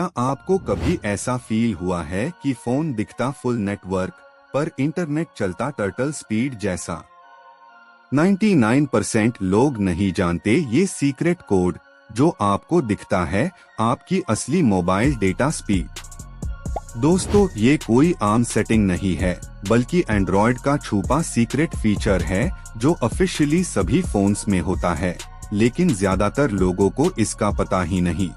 क्या आपको कभी ऐसा फील हुआ है कि फोन दिखता फुल नेटवर्क पर इंटरनेट चलता टर्टल स्पीड जैसा? 99% लोग नहीं जानते ये सीक्रेट कोड जो आपको दिखता है आपकी असली मोबाइल डेटा स्पीड। दोस्तों, ये कोई आम सेटिंग नहीं है, बल्कि एंड्रॉयड का छुपा सीक्रेट फीचर है जो ऑफिशियली सभी फोन्स में होता है, लेकिन ज्यादातर लोगों को इसका पता ही नहीं।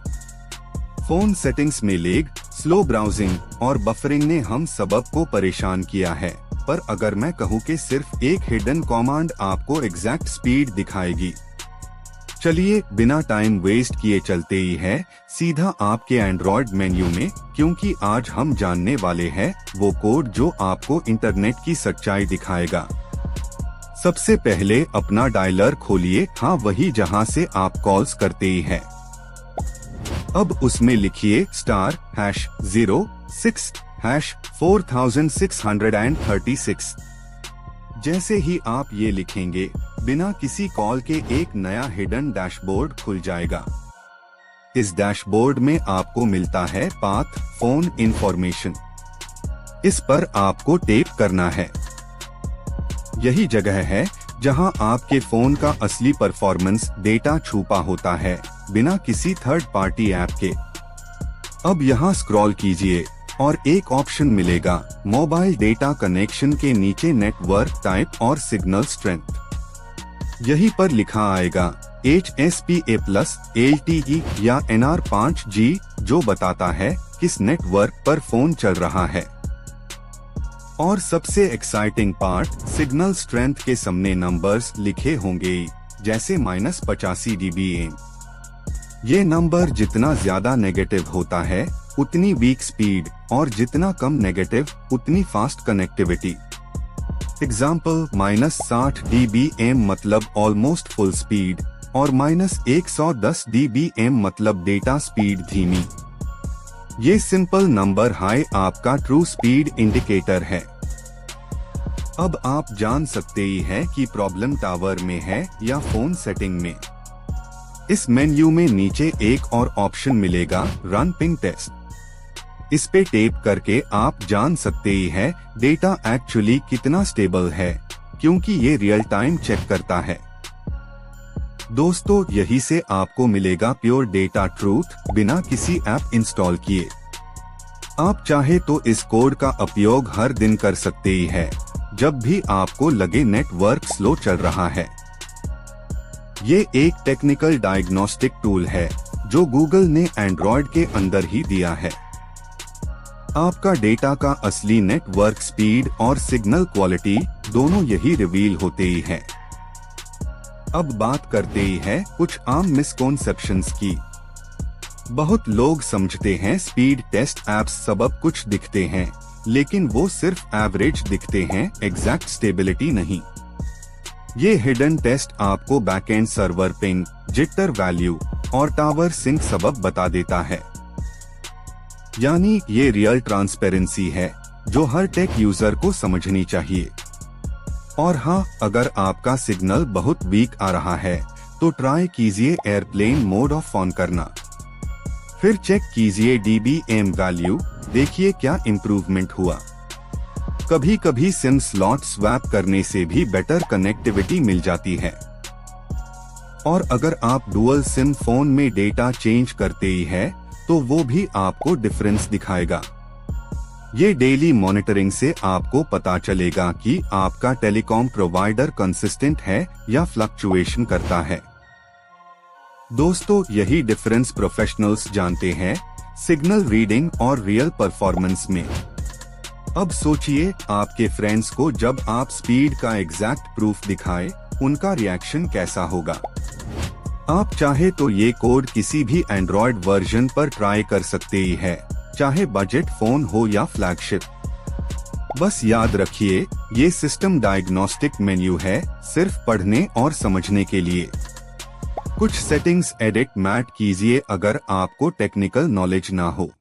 फोन सेटिंग्स में लैग, स्लो ब्राउजिंग और बफरिंग ने हम सबको परेशान किया है, पर अगर मैं कहूँ कि सिर्फ एक हिडन कमांड आपको एग्जैक्ट स्पीड दिखाएगी। चलिए बिना टाइम वेस्ट किए चलते ही है सीधा आपके एंड्रॉयड मेन्यू में, क्योंकि आज हम जानने वाले हैं वो कोड जो आपको इंटरनेट की सच्चाई दिखाएगा। सबसे पहले अपना डायलर खोलिए, हाँ वही जहां से आप कॉल्स करते ही हैं। अब उसमें लिखिए *#06#4636। जैसे ही आप ये लिखेंगे, बिना किसी कॉल के एक नया हिडन डैशबोर्ड खुल जाएगा। इस डैशबोर्ड में आपको मिलता है पाथ, फोन इंफॉर्मेशन। इस पर आपको टैप करना है। यही जगह है जहां आपके फोन का असली परफॉर्मेंस डेटा छुपा होता है, बिना किसी थर्ड पार्टी ऐप के। अब यहां स्क्रॉल कीजिए और एक ऑप्शन मिलेगा मोबाइल डेटा कनेक्शन के नीचे नेटवर्क टाइप और सिग्नल स्ट्रेंथ। यहीं पर लिखा आएगा HSPA+ LTE या NR5G, जो बताता है किस नेटवर्क पर फोन चल रहा है। और सबसे एक्साइटिंग पार्ट, सिग्नल स्ट्रेंथ के सामने नंबर्स लिखे होंगे, जैसे -85 dBm। ये नंबर जितना ज्यादा नेगेटिव होता है उतनी वीक स्पीड, और जितना कम नेगेटिव उतनी फास्ट कनेक्टिविटी। एग्जाम्पल, -60 dBm मतलब ऑलमोस्ट फुल स्पीड, और -110 dBm मतलब डेटा स्पीड धीमी। ये सिंपल नंबर हाई आपका ट्रू स्पीड इंडिकेटर है। अब आप जान सकते ही हैं कि प्रॉब्लम टावर में है या फोन सेटिंग में। इस मेन्यू में नीचे एक और ऑप्शन मिलेगा, रन पिंग टेस्ट। इस पे टैप करके आप जान सकते ही हैं डेटा एक्चुअली कितना स्टेबल है, क्योंकि ये रियल टाइम चेक करता है। दोस्तों, यही से आपको मिलेगा प्योर डेटा ट्रूथ, बिना किसी ऐप इंस्टॉल किए। आप चाहे तो इस कोड का उपयोग हर दिन कर सकते ही है, जब भी आपको लगे नेटवर्क स्लो चल रहा है। ये एक टेक्निकल डायग्नोस्टिक टूल है जो गूगल ने एंड्रॉयड के अंदर ही दिया है। आपका डेटा का असली नेटवर्क स्पीड और सिग्नल क्वालिटी दोनों यही रिवील होते ही है। अब बात करते ही है कुछ आम मिसकॉन्सेप्शंस की। बहुत लोग समझते हैं स्पीड टेस्ट ऐप्स सब कुछ दिखते हैं, लेकिन वो सिर्फ एवरेज दिखते हैं, एग्जैक्ट स्टेबिलिटी नहीं। ये हिडन टेस्ट आपको backend server ping, jitter value और टावर सिंक सबब बता देता है। यानी ये रियल ट्रांसपेरेंसी है जो हर टेक यूजर को समझनी चाहिए। और हाँ, अगर आपका सिग्नल बहुत वीक आ रहा है तो ट्राई कीजिए एयरप्लेन मोड ऑफ ऑन करना। फिर चेक कीजिए dBm वैल्यू, देखिए क्या इम्प्रूवमेंट हुआ। कभी कभी सिम स्लॉट स्वैप करने से भी बेटर कनेक्टिविटी मिल जाती है। और अगर आप डुअल सिम फोन में डेटा चेंज करते ही है तो वो भी आपको डिफरेंस दिखाएगा। ये डेली मॉनिटरिंग से आपको पता चलेगा कि आपका टेलीकॉम प्रोवाइडर कंसिस्टेंट है या फ्लक्चुएशन करता है। दोस्तों, यही डिफरेंस प्रोफेशनल्स जानते हैं, सिग्नल रीडिंग और रियल परफॉर्मेंस में। अब सोचिए आपके फ्रेंड्स को जब आप स्पीड का एग्जैक्ट प्रूफ दिखाए, उनका रिएक्शन कैसा होगा। आप चाहे तो ये कोड किसी भी एंड्रॉयड वर्जन पर ट्राई कर सकते ही है, चाहे बजट फोन हो या फ्लैगशिप। बस याद रखिए, ये सिस्टम डायग्नोस्टिक मेन्यू है, सिर्फ पढ़ने और समझने के लिए। कुछ सेटिंग्स एडिट मैट कीजिए अगर आपको टेक्निकल नॉलेज ना हो,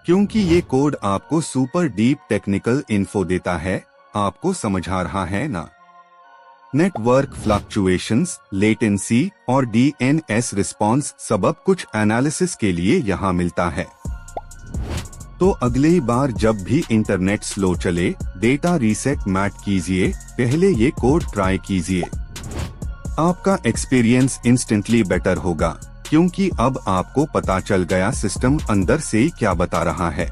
क्योंकि ये कोड आपको सुपर डीप टेक्निकल इन्फो देता है, आपको समझा रहा है ना। नेटवर्क फ्लक्चुएशंस, लेटेंसी और DNS रिस्पॉन्स सबब कुछ एनालिसिस के लिए यहाँ मिलता है। तो अगली बार जब भी इंटरनेट स्लो चले, डेटा रीसेट मैट कीजिए, पहले ये कोड ट्राई कीजिए। आपका एक्सपीरियंस इंस्टेंटली बेटर होगा, क्योंकि अब आपको पता चल गया सिस्टम अंदर से क्या बता रहा है।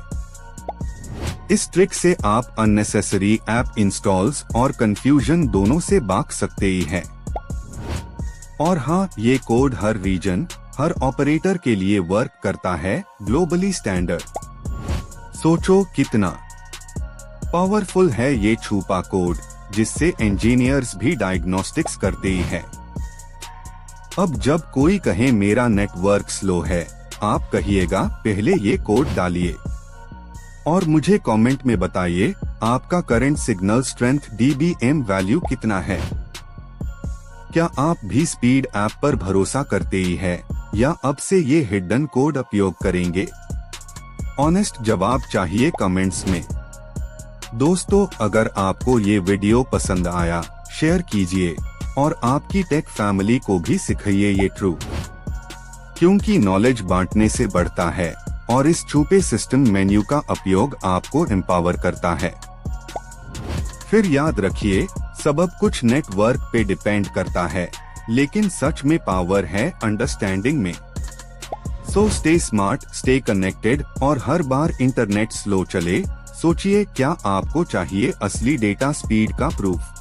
इस ट्रिक से आप अननेसेसरी ऐप इंस्टॉल्स और कंफ्यूजन दोनों से बच सकते ही हैं। और हाँ, ये कोड हर रीजन, हर ऑपरेटर के लिए वर्क करता है, ग्लोबली स्टैंडर्ड। सोचो कितना पावरफुल है ये छुपा कोड, जिससे इंजीनियर्स भी डायग्नोस्टिक्स करते ही हैं। अब जब कोई कहे मेरा नेटवर्क स्लो है, आप कहिएगा पहले ये कोड डालिए और मुझे कमेंट में बताइए आपका current signal strength dBm value कितना है। क्या आप भी स्पीड ऐप पर भरोसा करते ही है या अब से ये हिडन कोड उपयोग करेंगे? ऑनेस्ट जवाब चाहिए कमेंट्स में। दोस्तों, अगर आपको ये वीडियो पसंद आया, शेयर कीजिए और आपकी टेक फैमिली को भी सिखाइए ये ट्रू, क्योंकि नॉलेज बांटने से बढ़ता है और इस छुपे सिस्टम मेन्यू का उपयोग आपको एम्पावर करता है। फिर याद रखिए, सब कुछ नेटवर्क पे डिपेंड करता है, लेकिन सच में पावर है अंडरस्टैंडिंग में। So stay smart, stay connected और हर बार इंटरनेट स्लो चले, सोचिए क्या आपको चाहिए असली डेटा स्पीड का प्रूफ।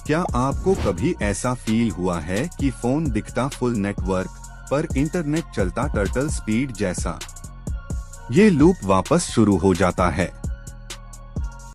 क्या आपको कभी ऐसा फील हुआ है कि फोन दिखता फुल नेटवर्क पर इंटरनेट चलता टर्टल स्पीड जैसा? ये लूप वापस शुरू हो जाता है।